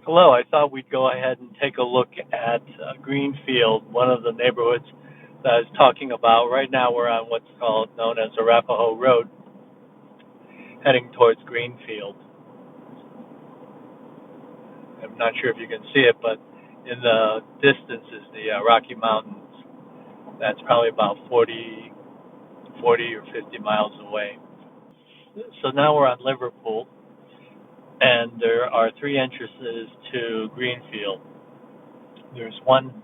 Hello, I thought we'd go ahead and take a look at Greenfield, one of the neighborhoods that I was talking about. Right now we're on what's known as Arapahoe Road, heading towards Greenfield. I'm not sure if you can see it, but in the distance is the Rocky Mountains. That's probably about 40 or 50 miles away. So now we're on Liverpool, and there are three entrances to Greenfield. There's one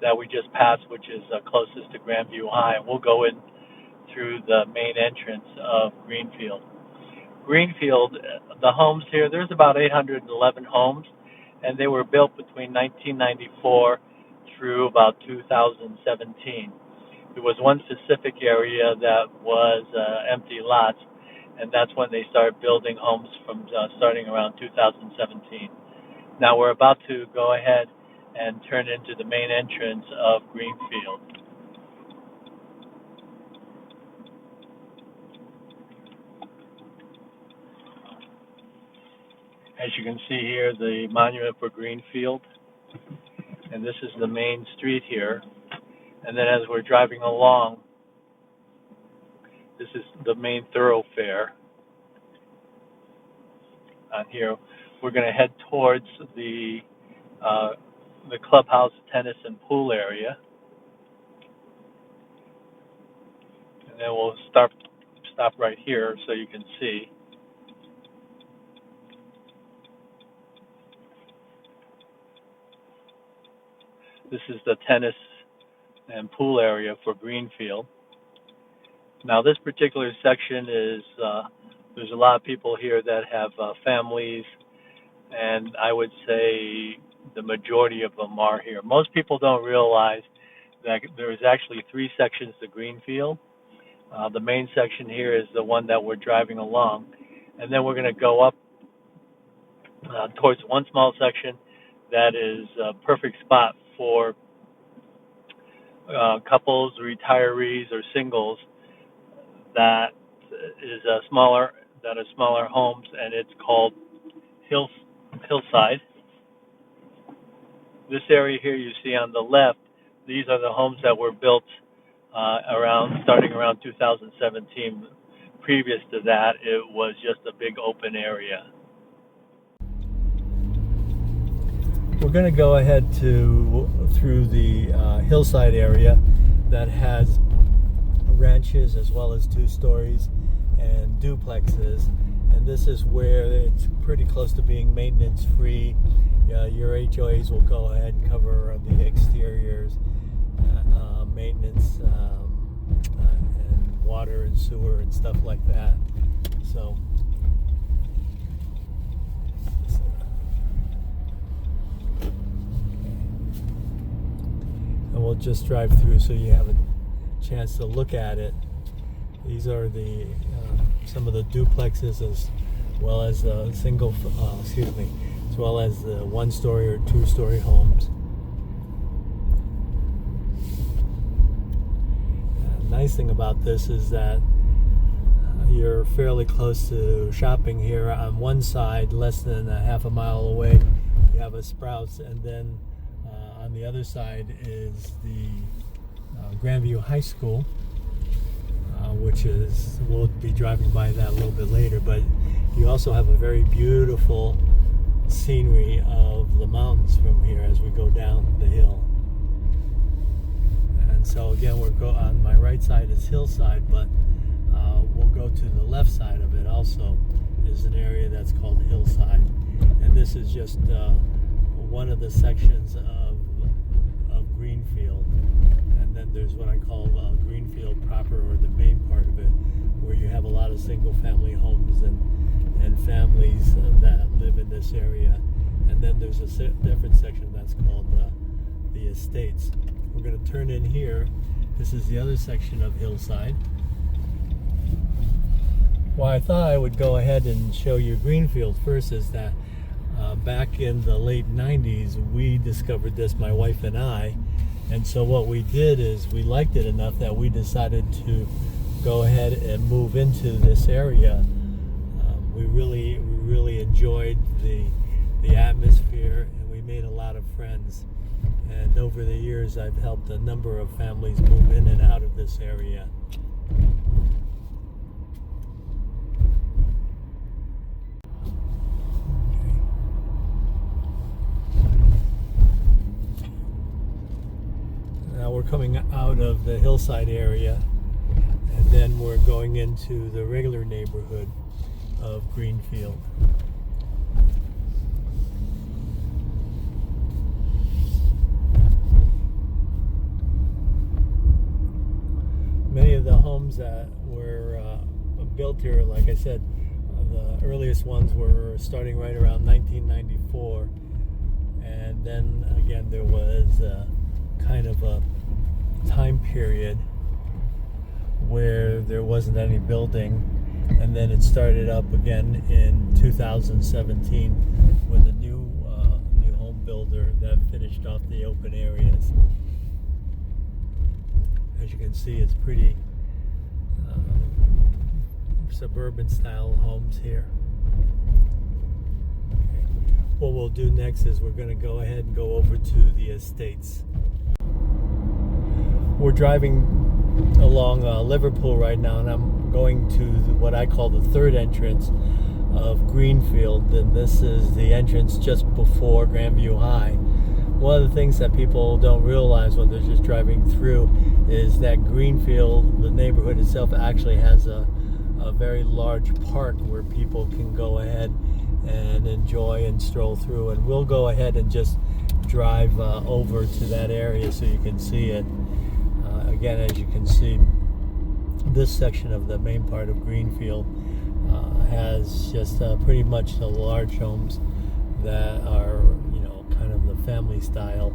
that we just passed, which is closest to Grandview High. We'll go in through the main entrance of Greenfield. Greenfield, the homes here, there's about 811 homes, and they were built between 1994 through about 2017. There was one specific area that was empty lots, and that's when they started building homes from starting around 2017. Now we're about to go ahead and turn into the main entrance of Greenfield. As you can see here, the monument for Greenfield, and this is the main street here. And then as we're driving along, this is the main thoroughfare. On here, we're going to head towards the clubhouse, tennis, and pool area, and then we'll stop right here so you can see. This is the tennis and pool area for Greenfield. Now this particular section is there's a lot of people here that have families, and I would say the majority of them are here. Most people don't realize that there's actually three sections to Greenfield. The main section here is the one that we're driving along, and then we're going to go up towards one small section that is a perfect spot for couples, retirees, or singles that are smaller homes, and it's called Hillside. This area here you see on the left, these are the homes that were built starting around 2017. Previous to that, it was just a big open area. We're going to go ahead through the Hillside area that has ranches as well as 2 stories and duplexes, and this is where it's pretty close to being maintenance free. Your HOAs will go ahead and cover the exteriors, maintenance, and water and sewer and stuff like that. So and we'll just drive through so you have a chance to look at it. These are the some of the duplexes as well as as well as the 1-story or 2-story homes. Nice thing about this is that you're fairly close to shopping here. On one side, less than a half a mile away, you have a Sprouts, and then on the other side is the Grandview High School, which is, we'll be driving by that a little bit later, but you also have a very beautiful scenery of the mountains from here as we go down the hill. And so again, on my right side is Hillside, but we'll go to the left side of it also is an area that's called Hillside, and this is just one of the sections of Greenfield. And then there's what I call Greenfield proper, or the main part of it, where you have a lot of single family homes and families that live in this area. And then there's a different section that's called the estates. We're going to turn in here. This is the other section of Hillside. Well, I thought I would go ahead and show you Greenfield first, is that back in the late 90s, we discovered this, my wife and I. And so what we did is we liked it enough that we decided to go ahead and move into this area. We really enjoyed the the atmosphere, and we made a lot of friends. And over the years, I've helped a number of families move in and out of this area. Now we're coming out of the Hillside area, and then we're going into the regular neighborhood of Greenfield. Many of the homes that were built here, like I said, the earliest ones were starting right around 1994, and then again there was kind of a time period where there wasn't any building, and then it started up again in 2017 with a new home builder that finished off the open areas. As you can see, it's pretty suburban style homes here. Okay. What we'll do next is we're going to go ahead and go over to the estates. We're driving along Liverpool right now, and I'm going to what I call the third entrance of Greenfield, and this is the entrance just before Grandview High. One of the things that people don't realize when they're just driving through is that Greenfield, the neighborhood itself, actually has a very large park where people can go ahead and enjoy and stroll through, and we'll go ahead and just drive over to that area so you can see it. Again, as you can see, this section of the main part of Greenfield has just pretty much the large homes that are, kind of the family style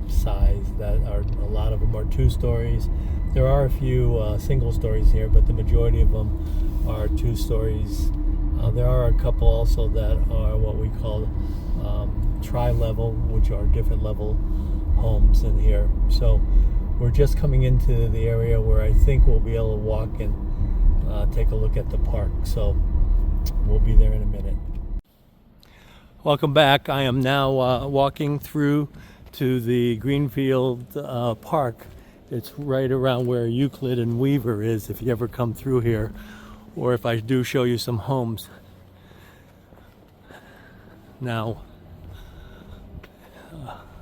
size. That are, a lot of them are 2 stories. There are a few single stories here, but the majority of them are 2 stories. There are a couple also that are what we call tri-level, which are different level homes in here. So we're just coming into the area where I think we'll be able to walk and take a look at the park. So we'll be there in a minute. Welcome back. I am now walking through to the Greenfield Park. It's right around where Euclid and Weaver is, if you ever come through here, or if I do show you some homes. Now,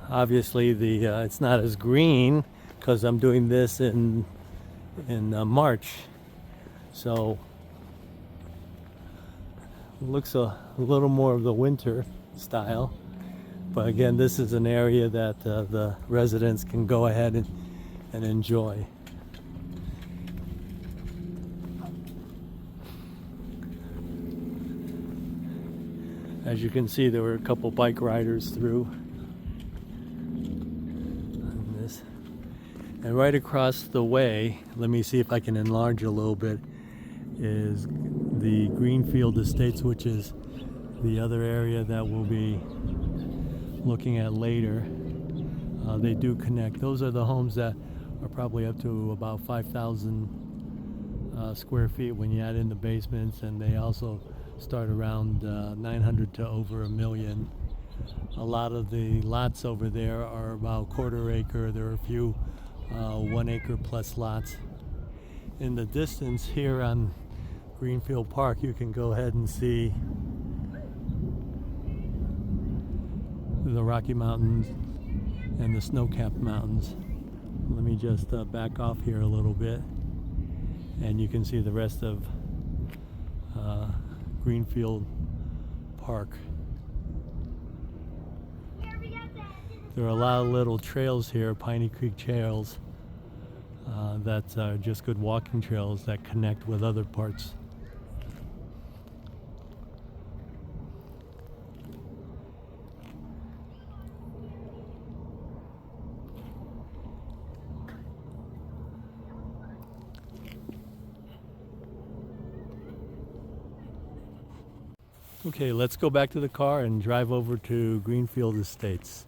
obviously it's not as green because I'm doing this in March, so it looks a little more of the winter style. But again, this is an area that the residents can go ahead and enjoy. As you can see, there were a couple bike riders through. And right across the way, let me see if I can enlarge a little bit, is the Greenfield Estates, which is the other area that we'll be looking at later. They do connect. Those are the homes that are probably up to about 5,000 square feet when you add in the basements, and they also start around 900 to over 1 million. A lot of the lots over there are about 1/4 acre. There are a few 1 acre plus lots. In the distance here on Greenfield Park, you can go ahead and see the Rocky Mountains and the snow-capped mountains. Let me just back off here a little bit, and you can see the rest of Greenfield Park. There are a lot of little trails here, Piney Creek trails, that are just good walking trails that connect with other parts. Okay, let's go back to the car and drive over to Greenfield Estates.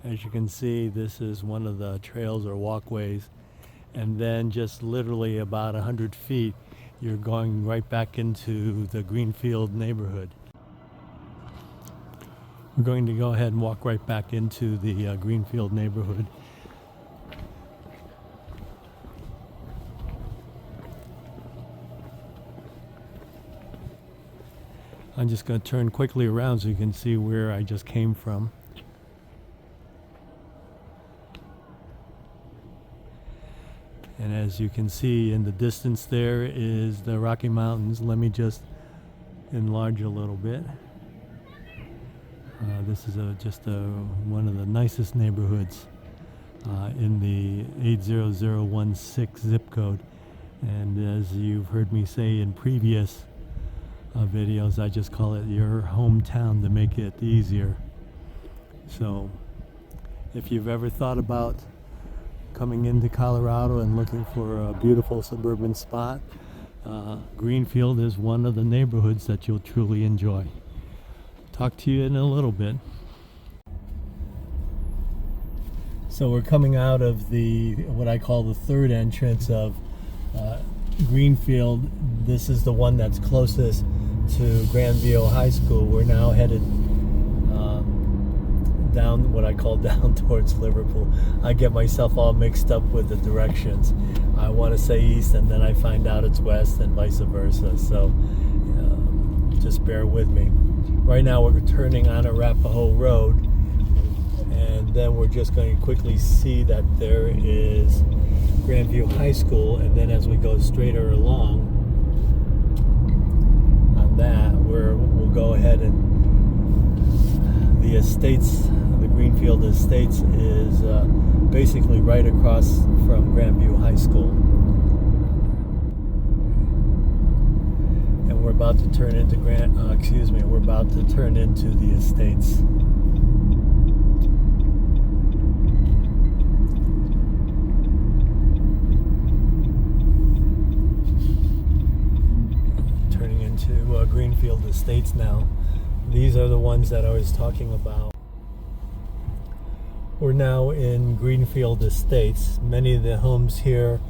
As you can see, this is one of the trails or walkways, and then just literally about 100 feet, you're going right back into the Greenfield neighborhood. We're going to go ahead and walk right back into the Greenfield neighborhood. I'm just going to turn quickly around so you can see where I just came from. And as you can see in the distance there is the Rocky Mountains. Let me just enlarge a little bit. This is just one of the nicest neighborhoods in the 80016 zip code. And as you've heard me say in previous videos, I just call it your hometown to make it easier. So if you've ever thought about coming into Colorado and looking for a beautiful suburban spot, Greenfield is one of the neighborhoods that you'll truly enjoy. Talk to you in a little bit. So we're coming out of what I call the third entrance of Greenfield. This is the one that's closest to Grandview High School. We're now headed down what I call down towards Liverpool. I get myself all mixed up with the directions. I want to say east and then I find out it's west and vice versa. So just bear with me. Right now we're turning on Arapahoe Road, and then we're just going to quickly see that there is Grandview High School, and then as we go straighter along on that, we'll go ahead and the estates, the Greenfield Estates is basically right across from Grandview High School. And we're about to turn into we're about to turn into the estates. Turning into Greenfield Estates now. These are the ones that I was talking about. We're now in Greenfield Estates. Many of the homes here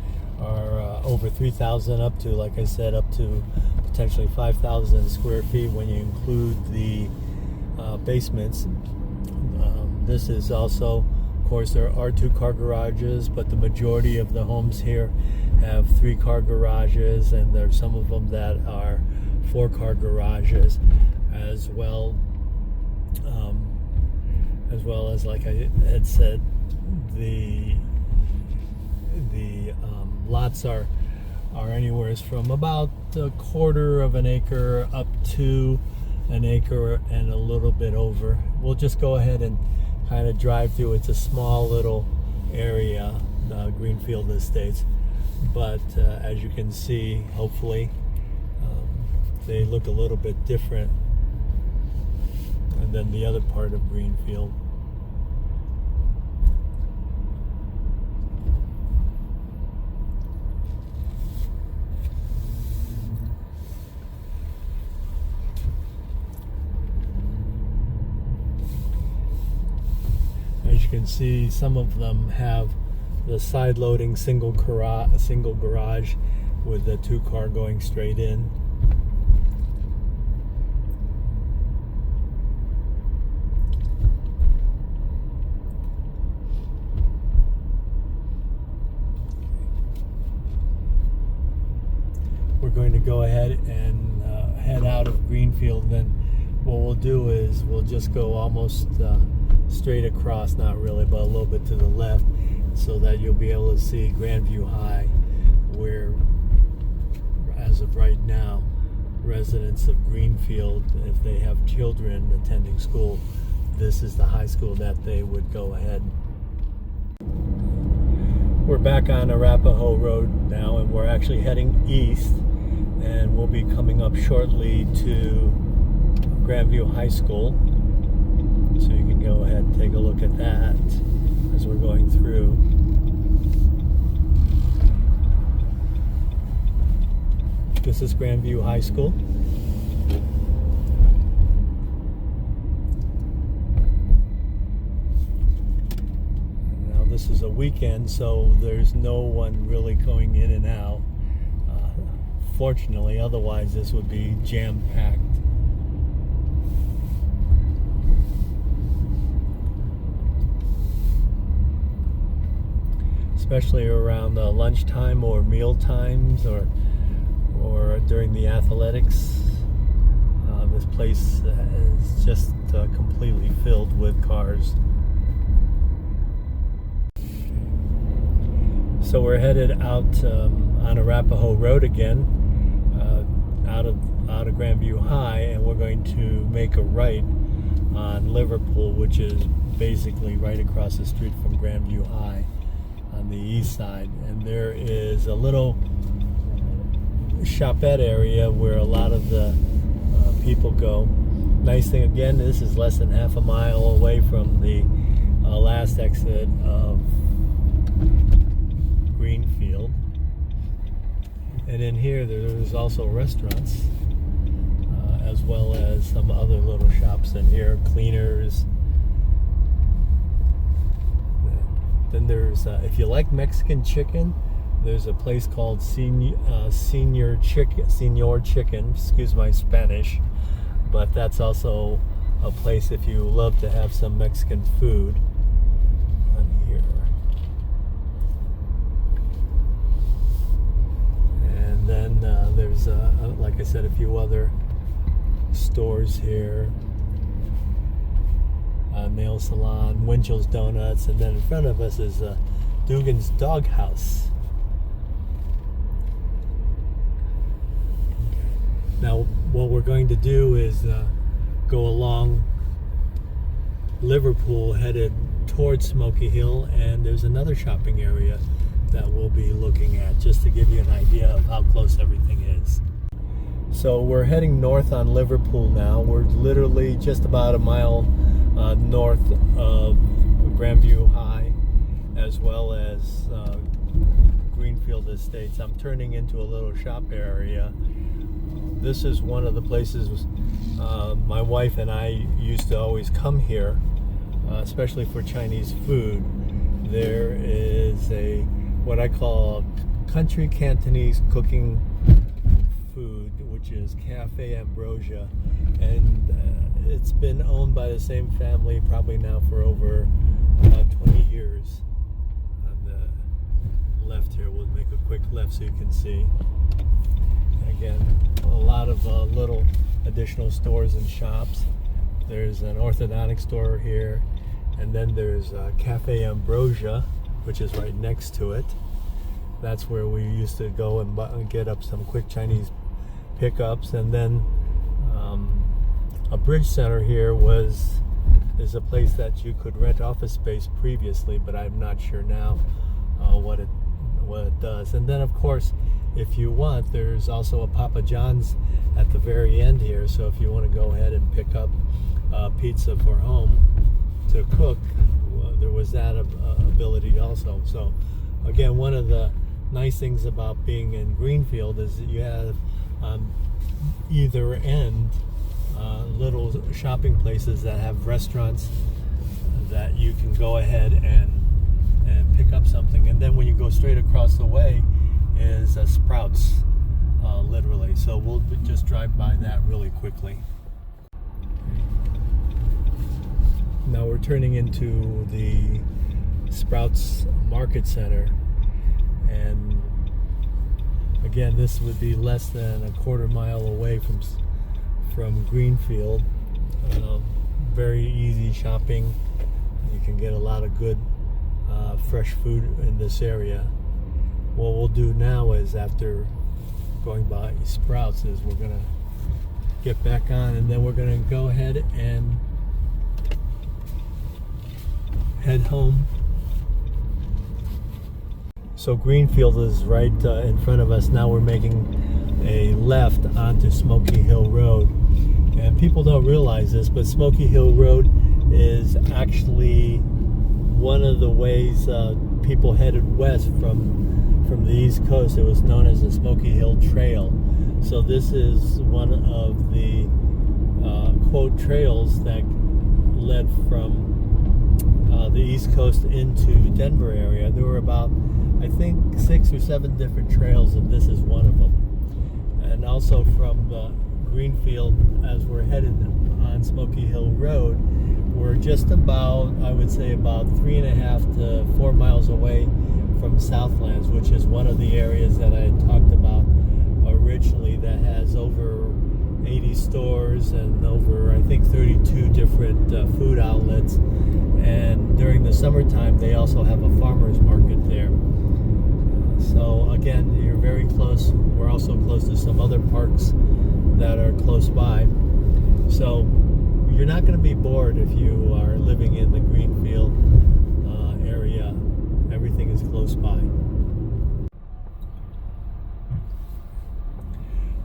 are over 3,000 up to, like I said, up to potentially 5,000 square feet when you include the basements. This is also, of course, there are 2-car garages, but the majority of the homes here have 3-car garages, and there's some of them that are 4-car garages, as well as like I had said, the lots are anywhere from about 1/4 of an acre up to an acre and a little bit over. We'll just go ahead and kind of drive through. It's a small little area, Greenfield Estates, but as you can see, hopefully they look a little bit different than the other part of Greenfield. As you can see, some of them have the side loading single garage with the 2-car going straight in. We're going to go ahead and head out of Greenfield. Then what we'll do is we'll just go almost straight across, not really, but a little bit to the left, so that you'll be able to see Grandview High, where as of right now, residents of Greenfield, if they have children attending school, this is the high school that they would go ahead. We're back on Arapahoe Road now, and we're actually heading east, and we'll be coming up shortly to Grandview High School, so you can go ahead and take a look at that as we're going through. This is Grandview High School. Now this is a weekend, so there's no one really going in and out. Fortunately, otherwise this would be jam-packed. especially around lunchtime or meal times or during the athletics. This place is just completely filled with cars. So we're headed out on Arapahoe Road again, out of Grandview High, and we're going to make a right on Liverpool, which is basically right across the street from Grandview High on the east side. And there is a little shopette area where a lot of the people go. Nice thing again, this is less than half a mile away from the last exit of Greenfield. And in here there's also restaurants, as well as some other little shops in here, cleaners. Then there's, if you like Mexican chicken, there's a place called Senor Chicken, excuse my Spanish, but that's also a place if you love to have some Mexican food. On here. And then there's, like I said, a few other stores here. Nail salon, Winchell's Donuts, and then in front of us is Dugan's Dog House. Now, what we're going to do is go along Liverpool, headed towards Smoky Hill, and there's another shopping area that we'll be looking at, just to give you an idea of how close everything is. So we're heading north on Liverpool now. We're literally just about a mile north of Grandview High, as well as Greenfield Estates. I'm turning into a little shop area. This is one of the places my wife and I used to always come here, especially for Chinese food. There is what I call country Cantonese cooking food, which is Cafe Ambrosia, and it's been owned by the same family probably now for over 20 years. On the left here, we'll make a quick left so you can see. Again, a lot of little additional stores and shops. There's an orthodontic store here, and then there's Cafe Ambrosia, which is right next to it. That's where we used to go and get up some quick Chinese pickups. And then a bridge center here is a place that you could rent office space previously, but I'm not sure now what it does. And then of course, if you want, there's also a Papa John's at the very end here. So if you want to go ahead and pick up pizza for home to cook, there was that ability also. So again, one of the nice things about being in Greenfield is that you have either end little shopping places that have restaurants that you can go ahead and pick up something. And then when you go straight across the way is Sprouts, literally. So we'll just drive by that really quickly. Now we're turning into the Sprouts Market Center, and again, this would be less than a quarter mile away from Greenfield. Very easy shopping. You can get a lot of good fresh food in this area. What we'll do now is, after going by Sprouts, is we're gonna get back on, and then we're gonna go ahead and head home. So Greenfield is right in front of us. Now we're making a left onto Smoky Hill Road. And people don't realize this, but Smoky Hill Road is actually one of the ways people headed west from the East Coast. It was known as the Smoky Hill Trail. So this is one of the quote trails that led from the East Coast into Denver area. There were about, I think, 6 or 7 different trails, and this is one of them. And also from Greenfield, as we're headed on Smoky Hill Road, we're just about, I would say, about 3.5 to 4 miles away from Southlands, which is one of the areas that I had talked about originally that has over 80 stores and over, I think, 32 different food outlets. And during the summertime, they also have a farmer's market there. So again, you're very close. We're also close to some other parks that are close by. So you're not going to be bored if you are living in the Greenfield area. Everything is close by.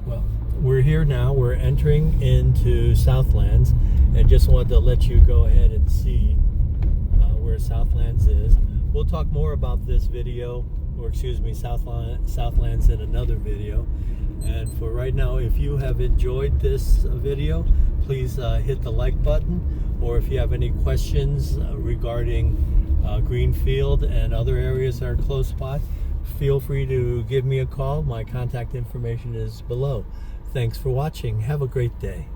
Well, we're here now. We're entering into Southlands, and just wanted to let you go ahead and see where Southlands is. We'll talk more about this video, or excuse me, Southlands in another video. And for right now, if you have enjoyed this video, please hit the like button, or if you have any questions regarding Greenfield and other areas that are close by, feel free to give me a call. My contact information is below. Thanks for watching. Have a great day.